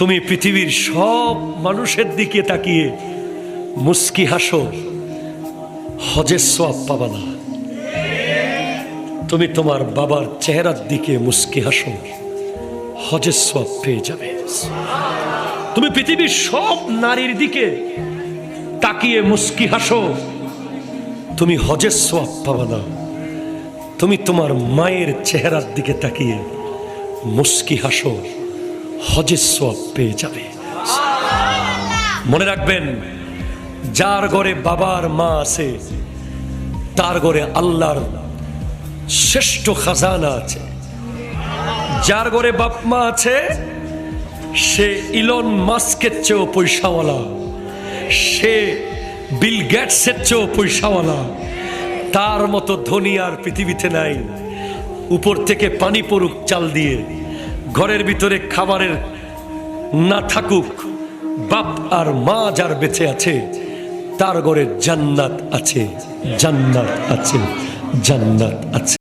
তুমি পৃথিবীর সব মানুষের দিকে তাকিয়ে মুস্কি হাসো, হজের সওয়াব পাবা না। তুমি তোমার বাবার চেহারার দিকে মুস্কি হাসো, হজের সওয়াব পেয়ে যাবে। তুমি পৃথিবীর সব নারীর দিকে তাকিয়ে মুস্কি হাসো, তুমি হজের সওয়াব পাবা না। তুমি তোমার মায়ের চেহারার দিকে তাকিয়ে মুস্কি হাসো, হজের সওয়াব পেয়ে যাবে। মনে রাখবেন, যার ঘরে বাবার মা আছে তার ঘরে আল্লাহর শ্রেষ্ঠ খাজানা আছে। যার ঘরে বাপ মা আছে সে ইলন মাস্কের চেয়েও পয়সাওয়ালা, সে বিল গেটসের চেয়েও পয়সাওয়ালা। তার মতো ধনী আর পৃথিবীতে নাই। উপর থেকে পানি পড়ুক চাল দিয়ে, ঘরের ভিতরে খাবারের না থাকুক, বাপ আর মা যার বেঁচে আছে তার ঘরে জান্নাত আছে, জান্নাত আছে, জান্নাত আছে।